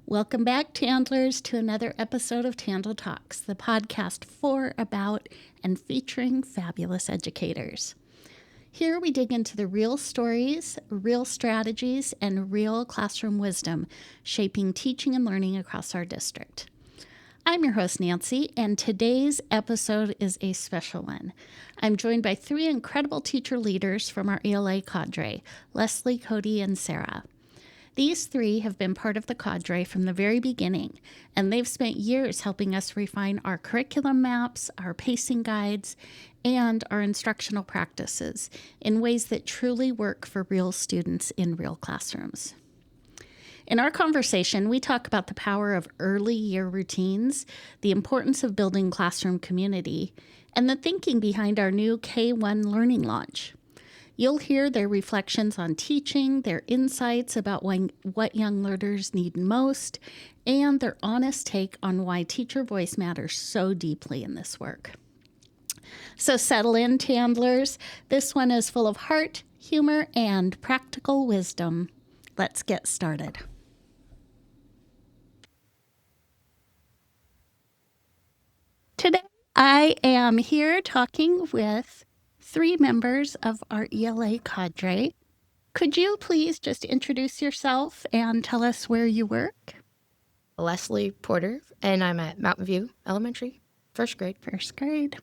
Welcome back, TandLers, to another episode of TandL Talks, the podcast for, about, and featuring fabulous educators. Here we dig into the real stories, real strategies, and real classroom wisdom shaping teaching and learning across our district. I'm your host, Nancy, and today's episode is a special one. I'm joined by three incredible teacher leaders from our ELA Cadre, Leslie, Kodi, and Sarah. These three have been part of the cadre from the very beginning, and they've spent years helping us refine our curriculum maps, our pacing guides, and our instructional practices in ways that truly work for real students in real classrooms. In our conversation, we talk about the power of early year routines, the importance of building classroom community, and the thinking behind our new K-1 learning launch. You'll hear their reflections on teaching, their insights about what young learners need most, and their honest take on why teacher voice matters so deeply in this work. So settle in, TandLers. This one is full of heart, humor, and practical wisdom. Let's get started. Today, I am here talking with three members of our ELA Cadre. Could you please just introduce yourself and tell us where you work? Leslie Porter, and I'm at Mountain View Elementary, first grade. First grade.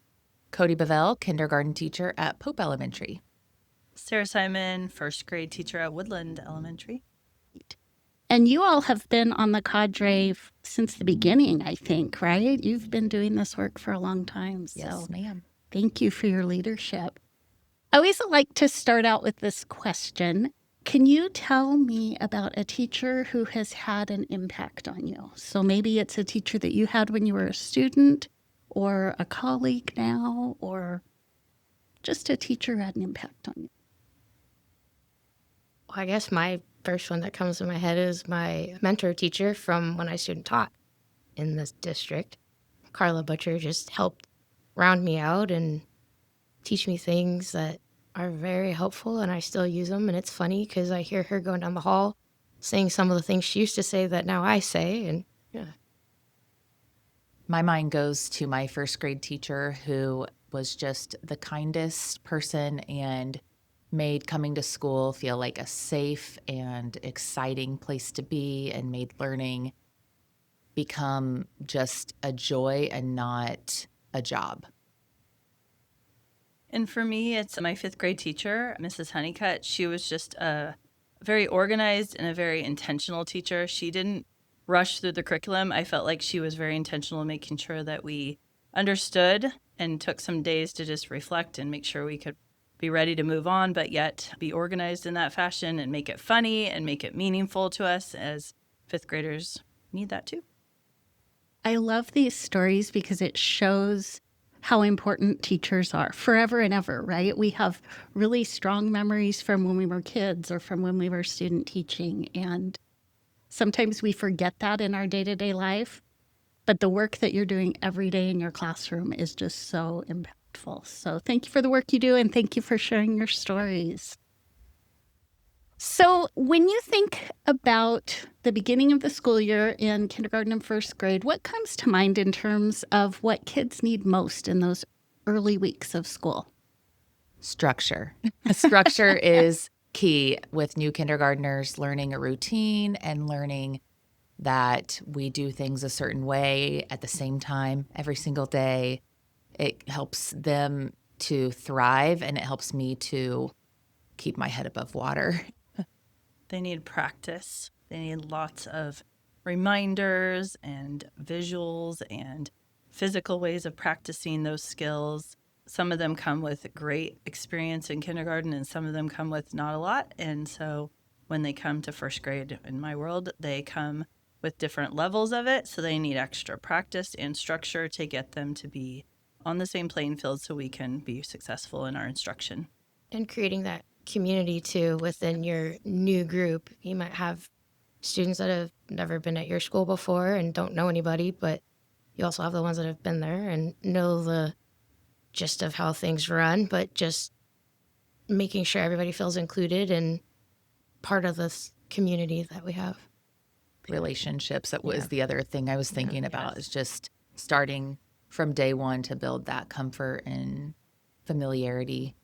Kodi BeVelle, kindergarten teacher at Pope Elementary. Sarah Simon, first grade teacher at Woodland Elementary. And you all have been on the cadre since the beginning, I think, right? You've been doing this work for a long time. Yes, ma'am. Thank you for your leadership. I always like to start out with this question. Can you tell me about a teacher who has had an impact on you? So maybe it's a teacher that you had when you were a student, or a colleague now, or just a teacher who had an impact on you. Well, I guess my first one that comes to my head is my mentor teacher from when I student taught in this district. Carla Butcher just helped round me out and teach me things that are very helpful, and I still use them. And it's funny because I hear her going down the hall saying some of the things she used to say that now I say, and yeah. My mind goes to my first grade teacher who was just the kindest person and made coming to school feel like a safe and exciting place to be, and made learning become just a joy and not a job. And for me, it's my fifth grade teacher, Mrs. Honeycutt. She was just a very organized and a very intentional teacher. She didn't rush through the curriculum. I felt like she was very intentional in making sure that we understood, and took some days to just reflect and make sure we could be ready to move on, but yet be organized in that fashion and make it funny and make it meaningful to us, as fifth graders need that too. I love these stories because it shows how important teachers are forever and ever, right? We have really strong memories from when we were kids or from when we were student teaching. And sometimes we forget that in our day-to-day life. But the work that you're doing every day in your classroom is just so impactful. So thank you for the work you do, and thank you for sharing your stories. So when you think about the beginning of the school year in kindergarten and first grade, what comes to mind in terms of what kids need most in those early weeks of school? Structure. Structure is key with new kindergartners, learning a routine and learning that we do things a certain way at the same time every single day. It helps them to thrive, and it helps me to keep my head above water. They need practice. They need lots of reminders and visuals and physical ways of practicing those skills. Some of them come with great experience in kindergarten, and some of them come with not a lot. And so when they come to first grade in my world, they come with different levels of it. So they need extra practice and structure to get them to be on the same playing field so we can be successful in our instruction. And creating that community too within your new group. You might have students that have never been at your school before and don't know anybody, but you also have the ones that have been there and know the gist of how things run, but just making sure everybody feels included and part of this community that we have. Relationships, that was the other thing I was thinking about, is just starting from day one to build that comfort and familiarity.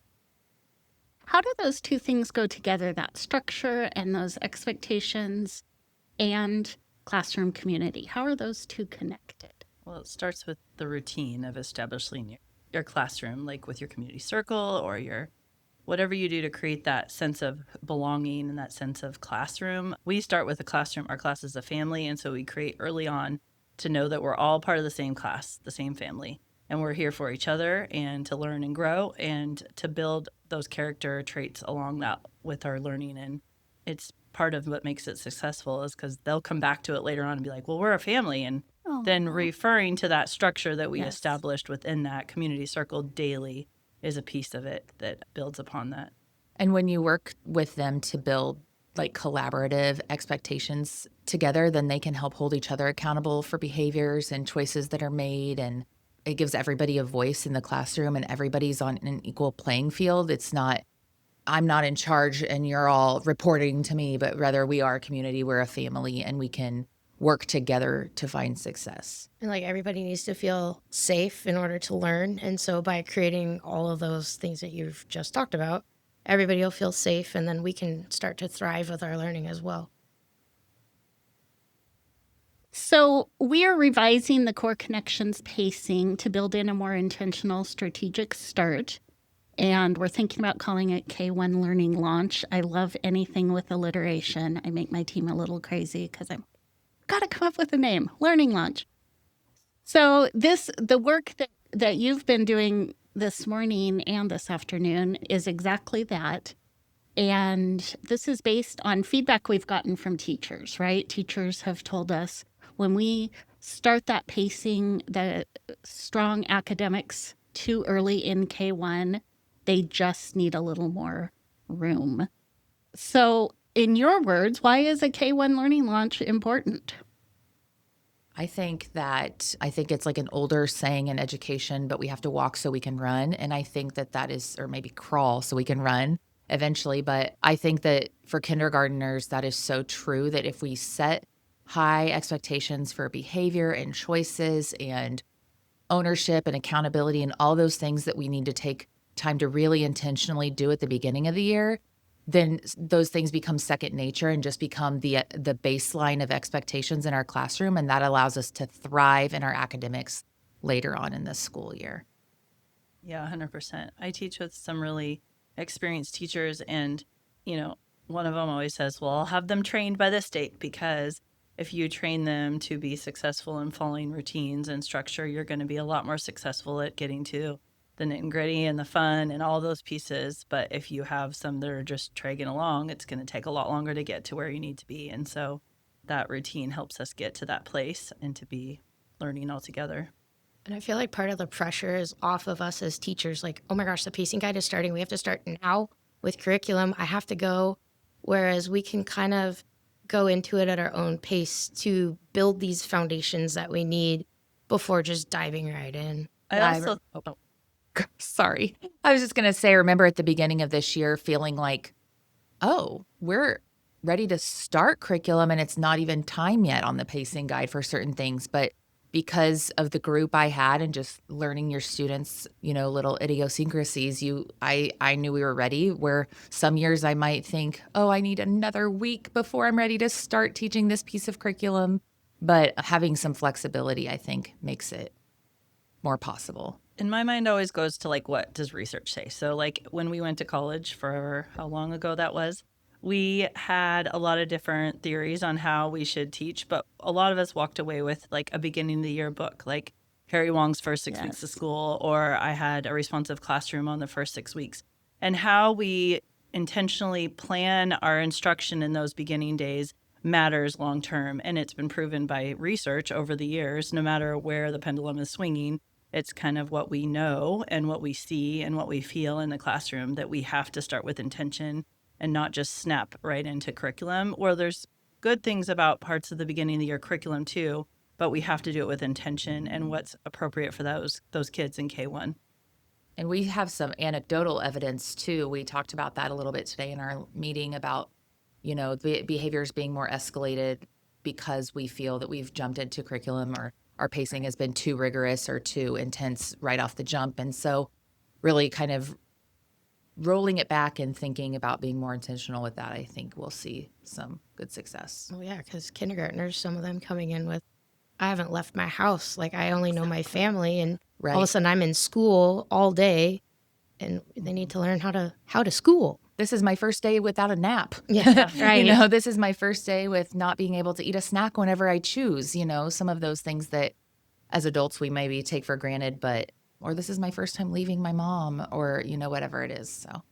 How do those two things go together, that structure and those expectations and classroom community? How are those two connected? Well, it starts with the routine of establishing your classroom, like with your community circle or your whatever you do to create that sense of belonging and that sense of classroom. We start with a classroom. Our class is a family, and so we create early on to know that we're all part of the same class, the same family, and we're here for each other and to learn and grow and to build those character traits along that with our learning. And it's part of what makes it successful is because they'll come back to it later on and be like, well, we're a family. And then referring to that structure that we established within that community circle daily is a piece of it that builds upon that. And when you work with them to build like collaborative expectations together, then they can help hold each other accountable for behaviors and choices that are made. And it gives everybody a voice in the classroom and everybody's on an equal playing field. It's not, I'm not in charge and you're all reporting to me, but rather we are a community, we're a family, and we can work together to find success. And like everybody needs to feel safe in order to learn. And so by creating all of those things that you've just talked about, everybody will feel safe and then we can start to thrive with our learning as well. So we are revising the Core Connections pacing to build in a more intentional strategic start. And we're thinking about calling it K1 Learning Launch. I love anything with alliteration. I make my team a little crazy because I'm got to come up with a name, Learning Launch. So the work that you've been doing this morning and this afternoon is exactly that. And this is based on feedback we've gotten from teachers, right? Teachers have told us when we start that pacing, the strong academics too early in K1, they just need a little more room. So in your words, why is a K1 Learning Launch important? I think it's like an older saying in education, but we have to walk so we can run. And I think that is, or maybe crawl so we can run eventually. But I think that for kindergartners, that is so true, that if we set high expectations for behavior and choices and ownership and accountability and all those things that we need to take time to really intentionally do at the beginning of the year, then those things become second nature and just become the baseline of expectations in our classroom. And that allows us to thrive in our academics later on in the school year. Yeah, 100%. I teach with some really experienced teachers, and, one of them always says, well, I'll have them trained by this date, because if you train them to be successful in following routines and structure, you're going to be a lot more successful at getting to the nitty and gritty and the fun and all those pieces. But if you have some that are just dragging along, it's going to take a lot longer to get to where you need to be. And so that routine helps us get to that place and to be learning all together. And I feel like part of the pressure is off of us as teachers. Like, oh my gosh, the pacing guide is starting. We have to start now with curriculum. I have to go. Whereas we can kind of go into it at our own pace to build these foundations that we need before just diving right in. Sorry. I was just going to say, I remember at the beginning of this year feeling like, oh, we're ready to start curriculum and it's not even time yet on the pacing guide for certain things. But because of the group I had and just learning your students, little idiosyncrasies, I knew we were ready. Where some years I might think, oh, I need another week before I'm ready to start teaching this piece of curriculum. But having some flexibility, I think, makes it more possible. In my mind always goes to what does research say? So when we went to college, for how long ago that was, we had a lot of different theories on how we should teach, but a lot of us walked away with a beginning of the year book, like Harry Wong's first 6 weeks of school, or I had a responsive classroom on the first 6 weeks. And how we intentionally plan our instruction in those beginning days matters long term. And it's been proven by research over the years, no matter where the pendulum is swinging, It's kind of what we know and what we see and what we feel in the classroom, that we have to start with intention and not just snap right into curriculum. Or there's good things about parts of the beginning of the year curriculum too, but we have to do it with intention and what's appropriate for those kids in K1. And we have some anecdotal evidence too. We talked about that a little bit today in our meeting about, the behaviors being more escalated because we feel that we've jumped into curriculum or our pacing has been too rigorous or too intense right off the jump. And so really kind of rolling it back and thinking about being more intentional with that, I think we'll see some good success. Oh, yeah, because kindergartners, some of them coming in with, I haven't left my house. Like, I only know my family. And all of a sudden I'm in school all day and they need to learn how to school. This is my first day without a nap. Yeah, right. This is my first day with not being able to eat a snack whenever I choose, some of those things that as adults we maybe take for granted, or this is my first time leaving my mom, or, whatever it is. So.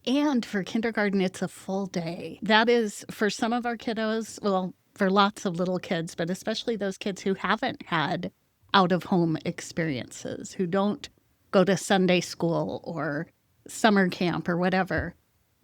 And for kindergarten, it's a full day. That is, for some of our kiddos, well, for lots of little kids, but especially those kids who haven't had out-of-home experiences, who don't go to Sunday school or summer camp or whatever.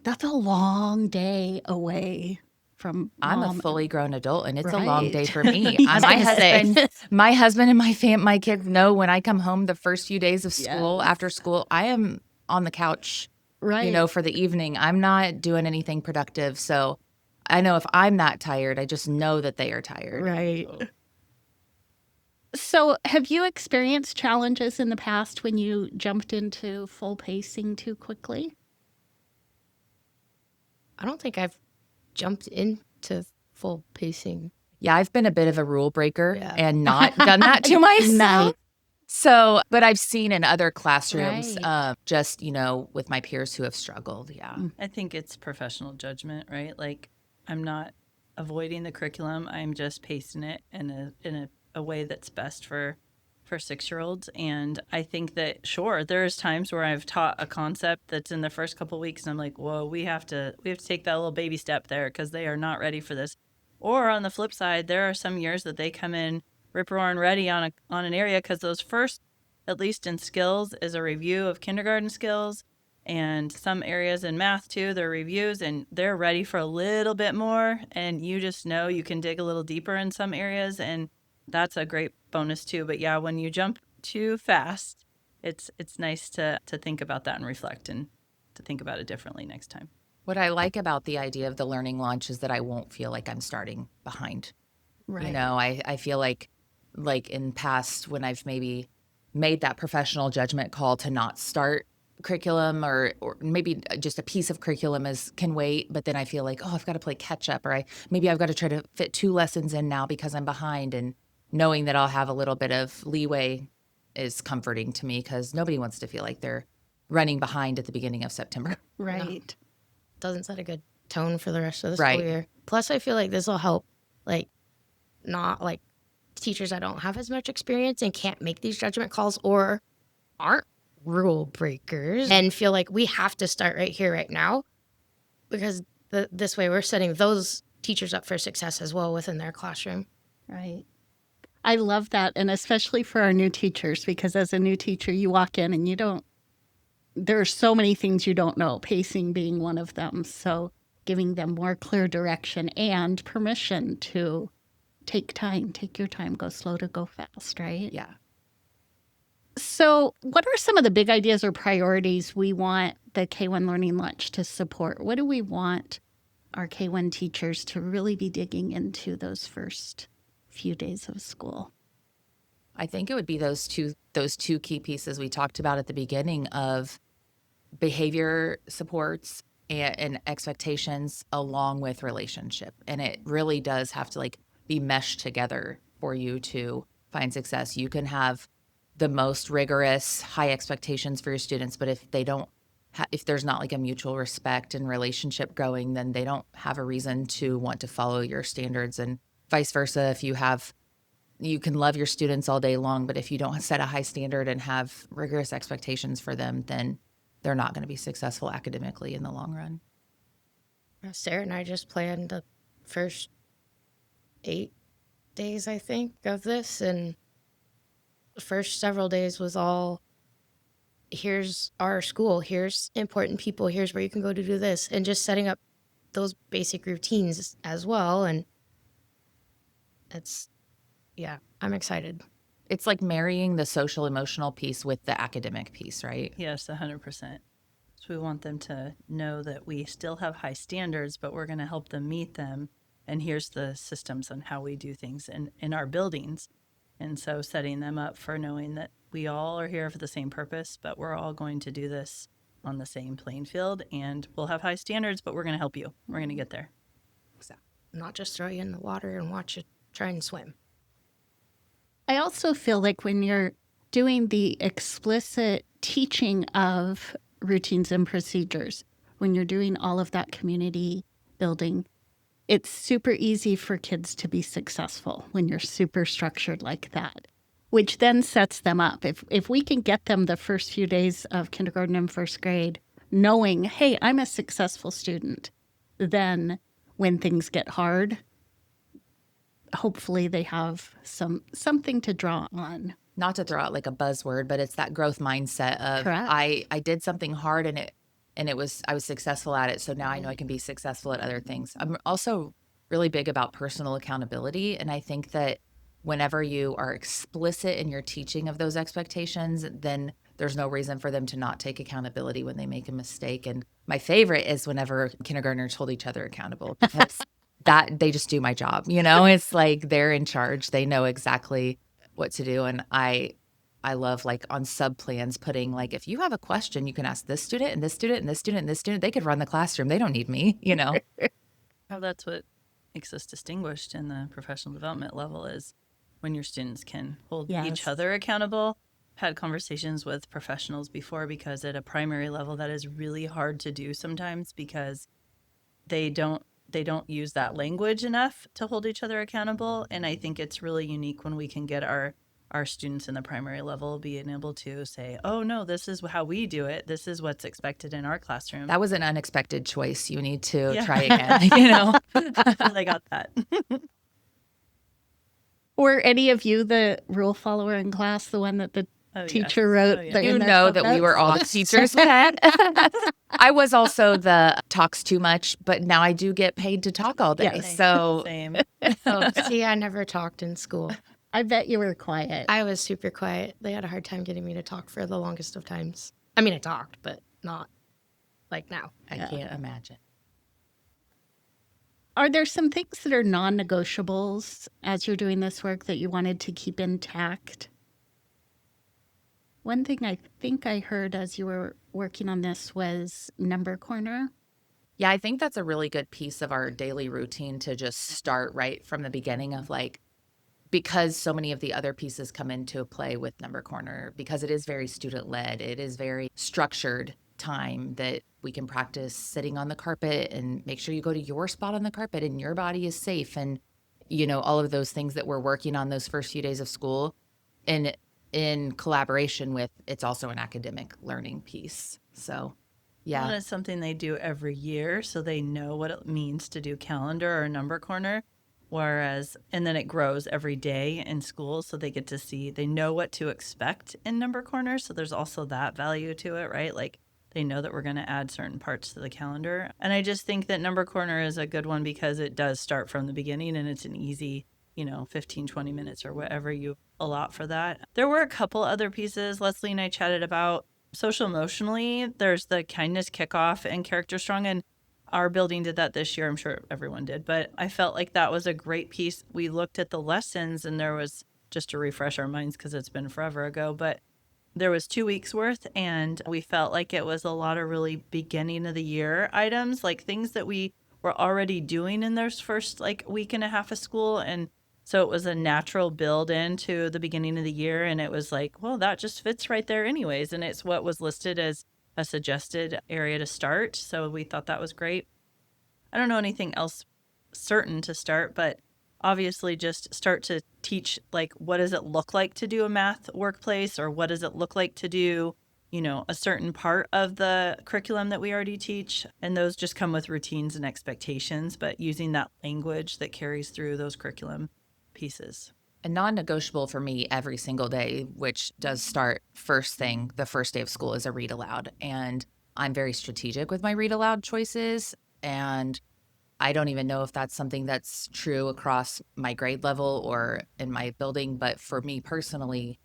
That's a long day away from I'm mom. a fully grown adult, and it's a Right. long day for me. I was My husband and my kids know when I come home the first few days of school, Yes. after school, I am on the couch, Right. for the evening. I'm not doing anything productive. So I know if I'm not tired, I just know that they are tired. Right. So have you experienced challenges in the past when you jumped into full pacing too quickly? I don't think I've jumped into full pacing. Yeah, I've been a bit of a rule breaker Yeah. and not done that to myself. No. So, but I've seen in other classrooms, Right. just, with my peers who have struggled. Yeah. I think it's professional judgment, right? Like, I'm not avoiding the curriculum. I'm just pacing it in a way that's best for 6-year-olds. And I think that, sure, there's times where I've taught a concept that's in the first couple of weeks and I'm like, whoa, we have to take that little baby step there because they are not ready for this. Or on the flip side, there are some years that they come in rip roaring ready on an area, because those first, at least in skills, is a review of kindergarten skills, and some areas in math too, they're reviews, and they're ready for a little bit more, and you just know you can dig a little deeper in some areas, and that's a great bonus too. But yeah, when you jump too fast, it's nice to think about that and reflect and to think about it differently next time. What I like about the idea of the learning launch is that I won't feel like I'm starting behind. Right. I feel like in past, when I've maybe made that professional judgment call to not start curriculum, or maybe just a piece of curriculum can wait, but then I feel like, oh, I've got to play catch up, or maybe I've got to try to fit 2 lessons in now because I'm behind, and knowing that I'll have a little bit of leeway is comforting to me, because nobody wants to feel like they're running behind at the beginning of September. Right. Doesn't set a good tone for the rest of the Right. school year. Plus, I feel like this will help, not teachers that don't have as much experience and can't make these judgment calls or aren't rule breakers and feel like we have to start right here, right now, because this way we're setting those teachers up for success as well within their classroom. Right. I love that. And especially for our new teachers, because as a new teacher, you walk in and there are so many things you don't know, pacing being one of them. So giving them more clear direction and permission to take your time, go slow to go fast, right? Yeah. So what are some of the big ideas or priorities we want the K1 Learning Lunch to support? What do we want our K1 teachers to really be digging into those first few days of school? I think it would be those two key pieces we talked about at the beginning of behavior supports and expectations, along with relationship. And it really does have to be meshed together for you to find success. You can have the most rigorous, high expectations for your students, but if they don't, if there's not a mutual respect and relationship going, then they don't have a reason to want to follow your standards. And vice versa, if you can love your students all day long, but if you don't set a high standard and have rigorous expectations for them, then they're not going to be successful academically in the long run. Sarah and I just planned the first 8 days, I think, of this, and The first several days was all, here's our school, here's important people, here's where you can go to do this, and just setting up those basic routines as well. And it's, yeah, I'm excited. It's like marrying the social emotional piece with the academic piece, right? Yes, 100%. So we want them to know that we still have high standards, but we're going to help them meet them. And here's the systems on how we do things in our buildings. And so setting them up for knowing that we all are here for the same purpose, but we're all going to do this on the same playing field, and we'll have high standards, but we're going to help you. We're going to get there. Not just throw you in the water and watch you try and swim. I also feel like when you're doing the explicit teaching of routines and procedures, when you're doing all of that community building, it's super easy for kids to be successful when you're super structured like that, which then sets them up. If we can get them the first few days of kindergarten and first grade knowing, hey, I'm a successful student, then when things get hard, hopefully they have something to draw on. Not to throw out like a buzzword, but it's that growth mindset of Correct. I did something hard and I was successful at it. So now I know I can be successful at other things. I'm also really big about personal accountability. And I think that whenever you are explicit in your teaching of those expectations, then there's no reason for them to not take accountability when they make a mistake. And my favorite is whenever kindergartners hold each other accountable, because that they just do my job. It's like they're in charge. They know exactly what to do. And I love like on sub plans putting like, if you have a question, you can ask this student and this student and this student and this student. They could run the classroom. They don't need me, Well, that's what makes us distinguished in the professional development level is when your students can hold each other accountable. Had conversations with professionals before, because at a primary level that is really hard to do sometimes because they don't use that language enough to hold each other accountable. And I think it's really unique when we can get our students in the primary level being able to say, oh no, this is how we do it. This is what's expected in our classroom. That was an unexpected choice. You need to try again, I got that. Were any of you the rule follower in class, the one that the teacher wrote? You know that we were all the teachers had. I was also the talks too much, but now I do get paid to talk all day. So Same. See, I never talked in school. I bet you were quiet. I was super quiet. They had a hard time getting me to talk for the longest of times. I mean, I talked, but not like now. I can't imagine. Are there some things that are non-negotiables as you're doing this work that you wanted to keep intact? One thing I think I heard as you were working on this was number corner. Yeah, I think that's a really good piece of our daily routine to just start right from the beginning of like, because so many of the other pieces come into play with number corner, because it is very student-led. It is very structured time that we can practice sitting on the carpet and make sure you go to your spot on the carpet and your body is safe. And, all of those things that we're working on those first few days of school and in collaboration with, it's also an academic learning piece. So, yeah. And it's something they do every year, so they know what it means to do calendar or number corner. And then it grows every day in school, so they get to see, they know what to expect in number corner. So there's also that value to it, right? Like they know that we're going to add certain parts to the calendar. And I just think that number corner is a good one because it does start from the beginning and it's an easy, 15, 20 minutes or whatever you allot for that. There were a couple other pieces Leslie and I chatted about. Social emotionally, there's the kindness kickoff and character strong. And our building did that this year. I'm sure everyone did, but I felt like that was a great piece. We looked at the lessons and there was, just to refresh our minds because it's been forever ago, but there was 2 weeks worth and we felt like it was a lot of really beginning of the year items, like things that we were already doing in those first like week and a half of school. And so it was a natural build into the beginning of the year. And it was like, well, that just fits right there anyways. And it's what was listed as a suggested area to start. So we thought that was great. I don't know anything else certain to start, but obviously just start to teach, like, what does it look like to do a math workplace, or what does it look like to do, a certain part of the curriculum that we already teach. And those just come with routines and expectations, but using that language that carries through those curriculum pieces. A non-negotiable for me every single day, which does start first thing, the first day of school, is a read aloud. And I'm very strategic with my read aloud choices. And I don't even know if that's something that's true across my grade level or in my building. But for me personally,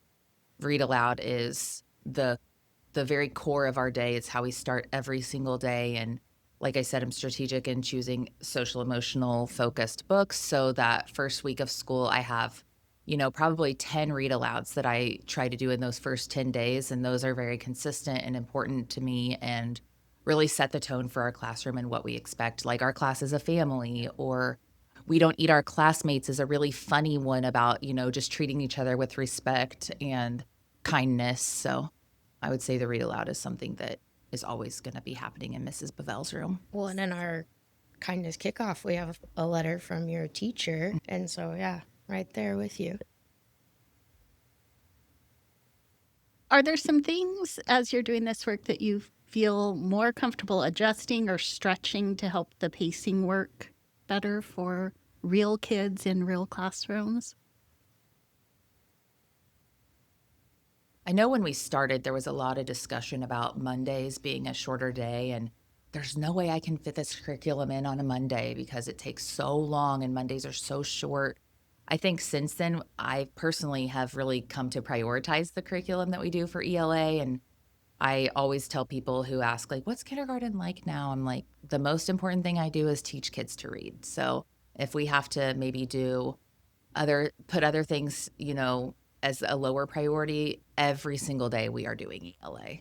read aloud is the very core of our day. It's how we start every single day. And like I said, I'm strategic in choosing social emotional focused books. So that first week of school, I have, probably 10 read alouds that I try to do in those first 10 days. And those are very consistent and important to me and really set the tone for our classroom and what we expect. Like our class is a family, or we don't eat our classmates is a really funny one about, just treating each other with respect and kindness. So I would say the read aloud is something that is always going to be happening in Mrs. BeVelle's room. Well, and in our kindness kickoff, we have a letter from your teacher. And so, yeah, right there with you. Are there some things as you're doing this work that you feel more comfortable adjusting or stretching to help the pacing work better for real kids in real classrooms? I know when we started, there was a lot of discussion about Mondays being a shorter day, and there's no way I can fit this curriculum in on a Monday because it takes so long and Mondays are so short. I think since then, I personally have really come to prioritize the curriculum that we do for ELA. And I always tell people who ask, like, what's kindergarten like now? I'm like, the most important thing I do is teach kids to read. So if we have to maybe put other things, as a lower priority, every single day we are doing ELA.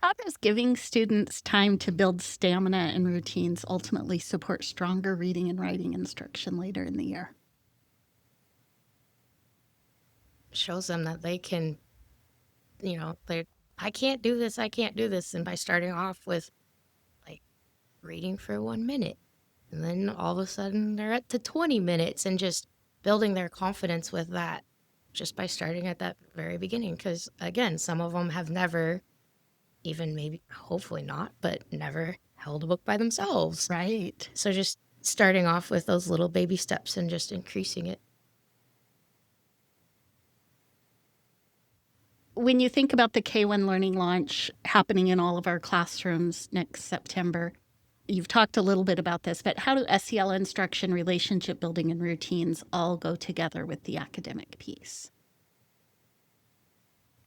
How does giving students time to build stamina and routines ultimately support stronger reading and writing instruction later in the year? Shows them that they can, I can't do this, I can't do this. And by starting off with like reading for 1 minute, and then all of a sudden they're at to 20 minutes and just building their confidence with that just by starting at that very beginning. Because again, some of them have never, even maybe, hopefully not, but never held a book by themselves. Right. So just starting off with those little baby steps and just increasing it. When you think about the K1 Learning launch happening in all of our classrooms next September, you've talked a little bit about this, but how do SEL instruction, relationship building, and routines all go together with the academic piece?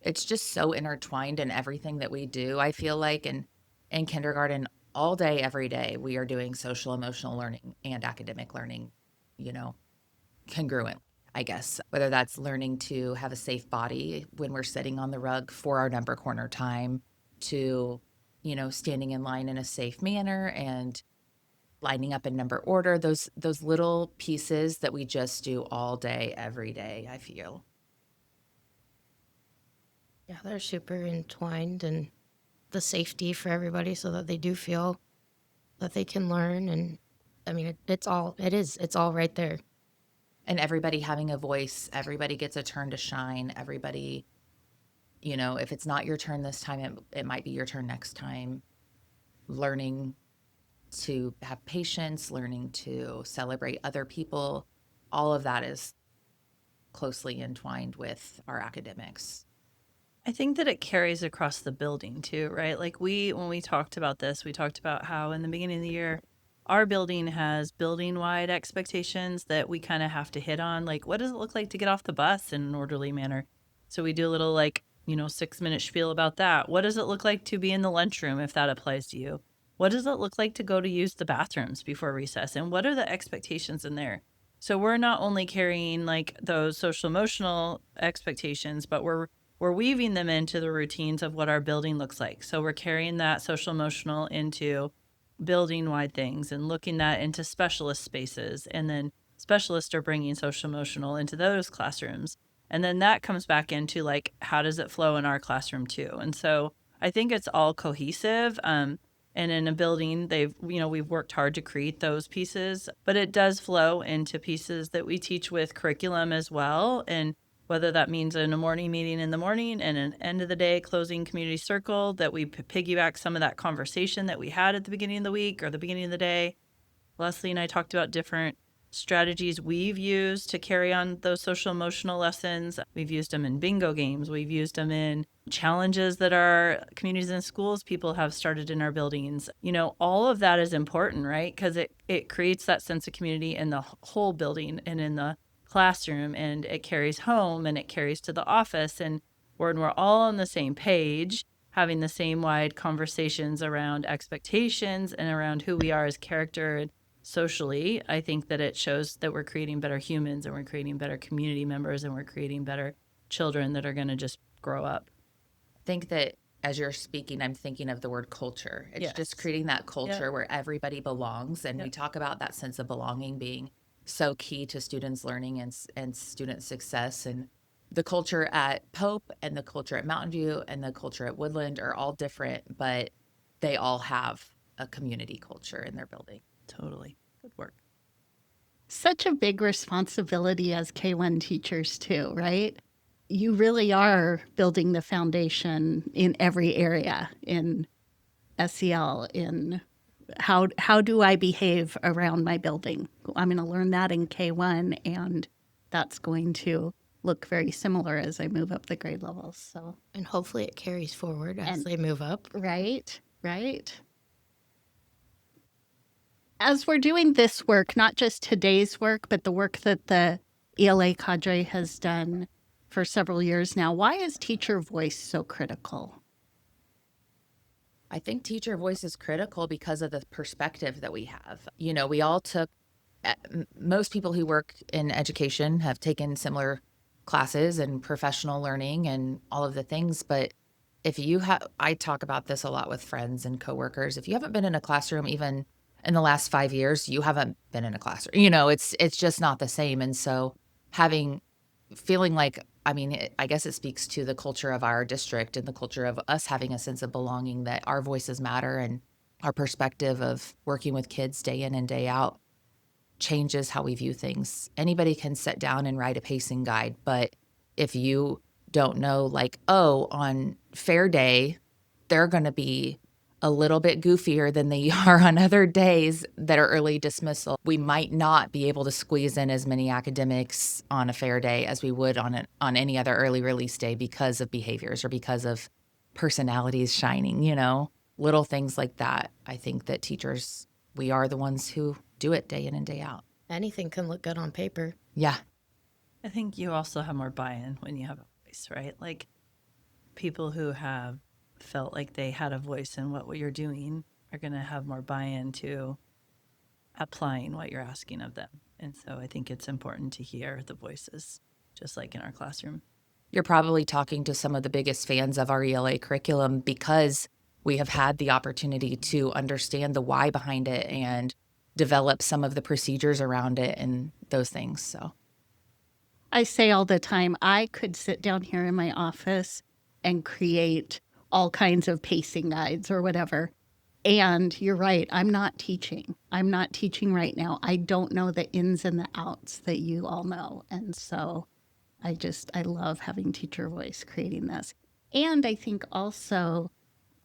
It's just so intertwined in everything that we do. I feel like in kindergarten, all day, every day, we are doing social emotional learning and academic learning, congruent, I guess. Whether that's learning to have a safe body when we're sitting on the rug for our number corner time, to, standing in line in a safe manner and lining up in number order, those little pieces that we just do all day, every day, I feel. Yeah, they're super entwined, and the safety for everybody so that they do feel that they can learn. And I mean, it's all right there. And everybody having a voice, everybody gets a turn to shine. Everybody, if it's not your turn this time, it might be your turn next time. Learning to have patience, learning to celebrate other people, all of that is closely entwined with our academics. I think that it carries across the building too, right? Like when we talked about this, we talked about how in the beginning of the year, our building has building-wide expectations that we kind of have to hit on. Like, what does it look like to get off the bus in an orderly manner? So we do a little 6-minute spiel about that. What does it look like to be in the lunchroom if that applies to you? What does it look like to go to use the bathrooms before recess? And what are the expectations in there? So we're not only carrying like those social emotional expectations, but we're weaving them into the routines of what our building looks like. So we're carrying that social emotional into building wide things and looking that into specialist spaces. And then specialists are bringing social emotional into those classrooms. And then that comes back into like, how does it flow in our classroom too? And so I think it's all cohesive. And in a building, we've worked hard to create those pieces, but it does flow into pieces that we teach with curriculum as well. And whether that means in a morning meeting in the morning and an end of the day closing community circle, that we piggyback some of that conversation that we had at the beginning of the week or the beginning of the day. Leslie and I talked about different strategies we've used to carry on those social emotional lessons. We've used them in bingo games. We've used them in challenges that our communities and schools people have started in our buildings. All of that is important, right? Because it creates that sense of community in the whole building and in the classroom, and it carries home and it carries to the office. And when we're all on the same page, having the same wide conversations around expectations and around who we are as character and socially, I think that it shows that we're creating better humans and we're creating better community members and we're creating better children that are going to just grow up. I think that as you're speaking, I'm thinking of the word culture. It's Yes. just creating that culture where everybody belongs. And we talk about that sense of belonging being so key to students' learning and student success. And the culture at Pope and the culture at Mountain View and the culture at Woodland are all different, but they all have a community culture in their building. Totally. Good work. Such a big responsibility as K-1 teachers too, right? You really are building the foundation in every area, in SEL, in how do I behave around my building? I'm going to learn that in K-1, and that's going to look very similar as I move up the grade levels. So, And hopefully it carries forward as they move up. right. As we're doing this work, not just today's work, but the work that the ELA Cadre has done for several years now, why is teacher voice so critical? I think teacher voice is critical because of the perspective that we have. We all took, most people who work in education have taken similar classes and professional learning and all of the things. But if you have, I talk about this a lot with friends and coworkers. If you haven't been in a classroom even in the last 5 years, you haven't been in a classroom. It's just not the same. And so feeling like, I guess it speaks to the culture of our district and the culture of us having a sense of belonging, that our voices matter and our perspective of working with kids day in and day out changes how we view things. Anybody can sit down and write a pacing guide, but if you don't know, on fair day, they're going to be a little bit goofier than they are on other days that are early dismissal. We might not be able to squeeze in as many academics on a fair day as we would on any other early release day because of behaviors or because of personalities shining, little things like that. I think that teachers, we are the ones who do it day in and day out. Anything can look good on paper. Yeah. I think you also have more buy-in when you have a voice, right? Like, people who have felt like they had a voice in what you're doing are going to have more buy-in to applying what you're asking of them. And so I think it's important to hear the voices, just like in our classroom. You're probably talking to some of the biggest fans of our ELA curriculum because we have had the opportunity to understand the why behind it and develop some of the procedures around it and those things. So I say all the time, I could sit down here in my office and create all kinds of pacing guides or whatever. And you're right, I'm not teaching. I'm not teaching right now. I don't know the ins and the outs that you all know. And so I love having teacher voice creating this. And I think also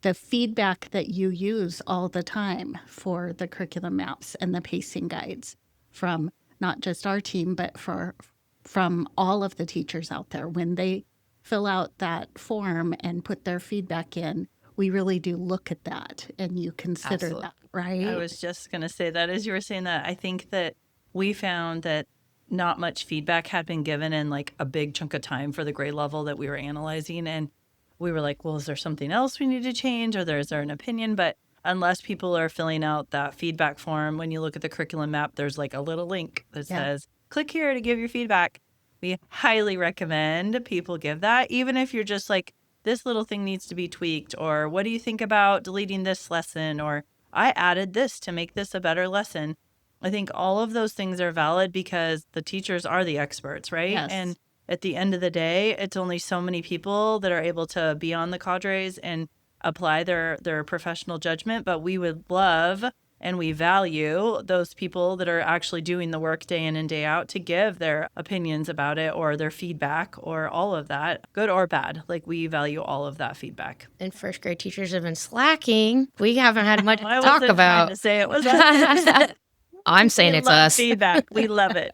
the feedback that you use all the time for the curriculum maps and the pacing guides from not just our team, but from all of the teachers out there. When they fill out that form and put their feedback in, we really do look at that and you consider Absolutely. that, right? I was just going to say that as you were saying that, I think that we found that not much feedback had been given in like a big chunk of time for the grade level that we were analyzing. And we were like, well, is there something else we need to change, or is there an opinion? But unless people are filling out that feedback form, when you look at the curriculum map, there's like a little link that says, click here to give your feedback. We highly recommend people give that, even if you're just like, this little thing needs to be tweaked, or what do you think about deleting this lesson, or I added this to make this a better lesson. I think all of those things are valid because the teachers are the experts, right? Yes. And at the end of the day, it's only so many people that are able to be on the cadres and apply their professional judgment. But we would love And we value those people that are actually doing the work day in and day out to give their opinions about it or their feedback or all of that, good or bad. Like, we value all of that feedback. And first grade teachers have been slacking. We haven't had much to I talk wasn't trying about. to say it was us. I'm saying We it's love us. feedback. We love it.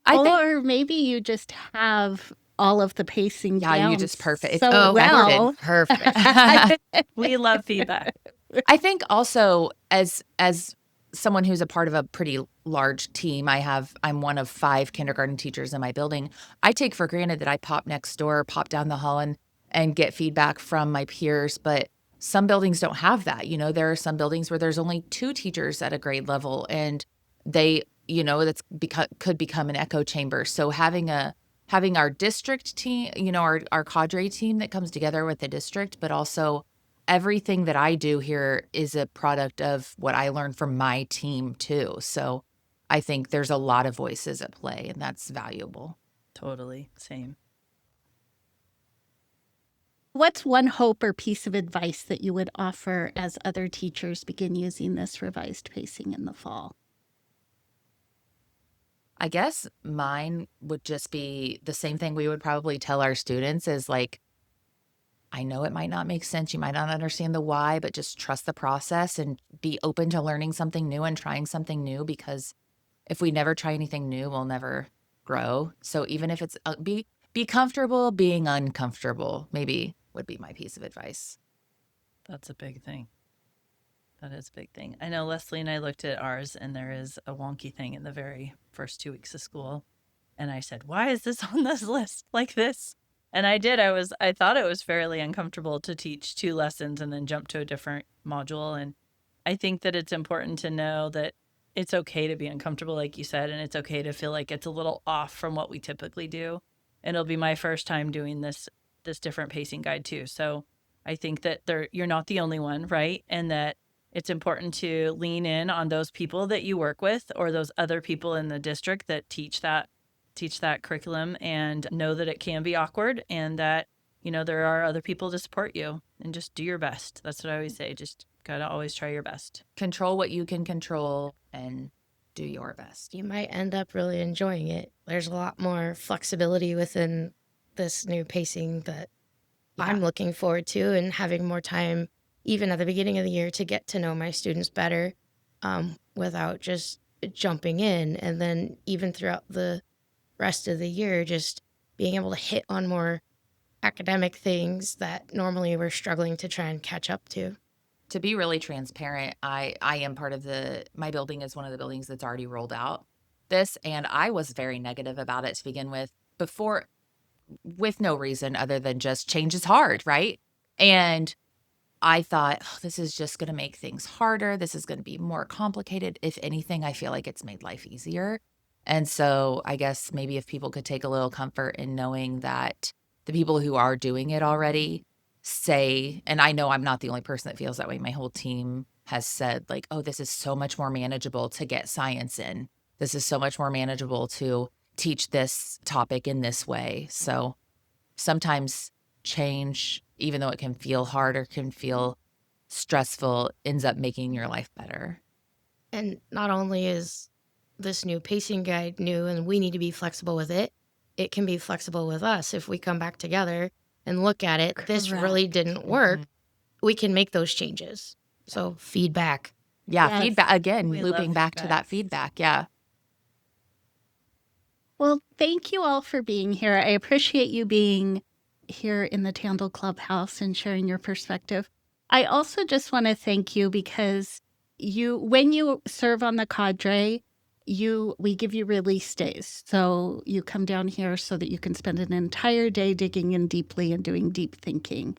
Or maybe you just have all of the pacing down you just perfect. It's so well. Perfect. We love feedback. I think also as someone who's a part of a pretty large team, I'm one of 5 kindergarten teachers in my building. I take for granted that I pop next door, pop down the hall and get feedback from my peers, but some buildings don't have that. There are some buildings where there's only 2 teachers at a grade level, and they, could become an echo chamber. So having our district team, our cadre team that comes together with the district, but also everything that I do here is a product of what I learned from my team too. So I think there's a lot of voices at play, and that's valuable. Totally. Same. What's one hope or piece of advice that you would offer as other teachers begin using this revised pacing in the fall? I guess mine would just be the same thing we would probably tell our students is like, I know it might not make sense. You might not understand the why, but just trust the process and be open to learning something new and trying something new, because if we never try anything new, we'll never grow. So even if it's be comfortable being uncomfortable, maybe would be my piece of advice. That's a big thing. That is a big thing. I know Leslie and I looked at ours, and there is a wonky thing in the very first 2 weeks of school. And I said, why is this on this list like this? And I did. I thought it was fairly uncomfortable to teach 2 lessons and then jump to a different module. And I think that it's important to know that it's okay to be uncomfortable, like you said, and it's okay to feel like it's a little off from what we typically do. And it'll be my first time doing this different pacing guide too. So I think that you're not the only one, right? And that it's important to lean in on those people that you work with or those other people in the district that teach that curriculum, and know that it can be awkward, and that, there are other people to support you, and just do your best. That's what I always say. Just got to always try your best. Control what you can control and do your best. You might end up really enjoying it. There's a lot more flexibility within this new pacing that I'm looking forward to, and having more time, even at the beginning of the year, to get to know my students better without just jumping in. And then even throughout the rest of the year, just being able to hit on more academic things that normally we're struggling to try and catch up to. To be really transparent, I am part of my building is one of the buildings that's already rolled out this, and I was very negative about it to begin with, with no reason other than just change is hard, right? And I thought, this is just going to make things harder. This is going to be more complicated. If anything, I feel like it's made life easier. And so I guess maybe if people could take a little comfort in knowing that the people who are doing it already say, and I know I'm not the only person that feels that way. My whole team has said like, oh, this is so much more manageable to get science in. This is so much more manageable to teach this topic in this way. So sometimes change, even though it can feel hard or can feel stressful, ends up making your life better. And not only is this new pacing guide new and we need to be flexible with it, it can be flexible with us. If we come back together and look at it, this really didn't work, we can make those changes. So feedback. Yeah, Yes. feedback. Again, We looping love back to that feedback. Yeah. Well, thank you all for being here. I appreciate you being here in the TandL Clubhouse and sharing your perspective. I also just want to thank you because when you serve on the cadre, we give you release days. So you come down here so that you can spend an entire day digging in deeply and doing deep thinking.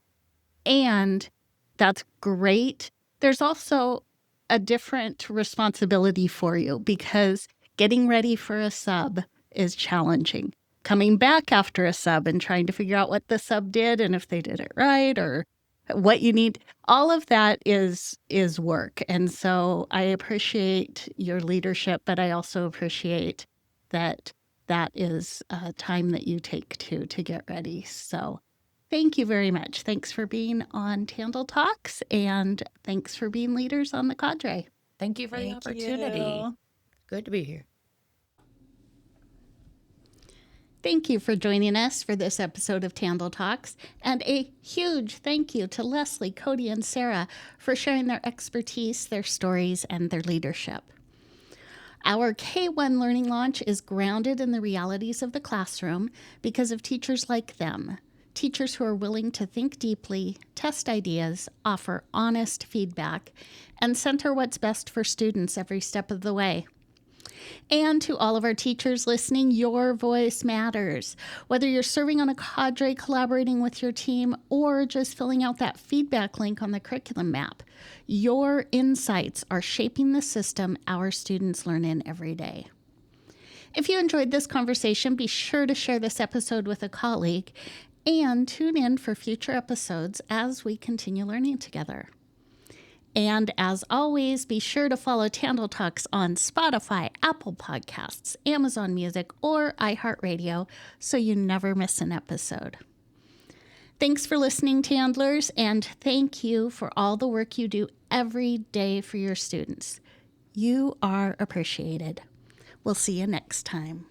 And that's great. There's also a different responsibility for you because getting ready for a sub is challenging. Coming back after a sub and trying to figure out what the sub did and if they did it right or what you need, all of that is work. And so I appreciate your leadership, but I also appreciate that is time that you take to get ready. So thank you very much. Thanks for being on TandL Talks, and thanks for being leaders on the cadre. Thank you for the Thank opportunity. you. Good to be here. Thank you for joining us for this episode of TandL Talks, and a huge thank you to Leslie, Kodi, and Sarah for sharing their expertise, their stories, and their leadership. Our K-1 Learning Launch is grounded in the realities of the classroom because of teachers like them, teachers who are willing to think deeply, test ideas, offer honest feedback, and center what's best for students every step of the way. And to all of our teachers listening, your voice matters. Whether you're serving on a cadre, collaborating with your team, or just filling out that feedback link on the curriculum map, your insights are shaping the system our students learn in every day. If you enjoyed this conversation, be sure to share this episode with a colleague and tune in for future episodes as we continue learning together. And as always, be sure to follow TandL Talks on Spotify, Apple Podcasts, Amazon Music, or iHeartRadio so you never miss an episode. Thanks for listening, Tandlers, and thank you for all the work you do every day for your students. You are appreciated. We'll see you next time.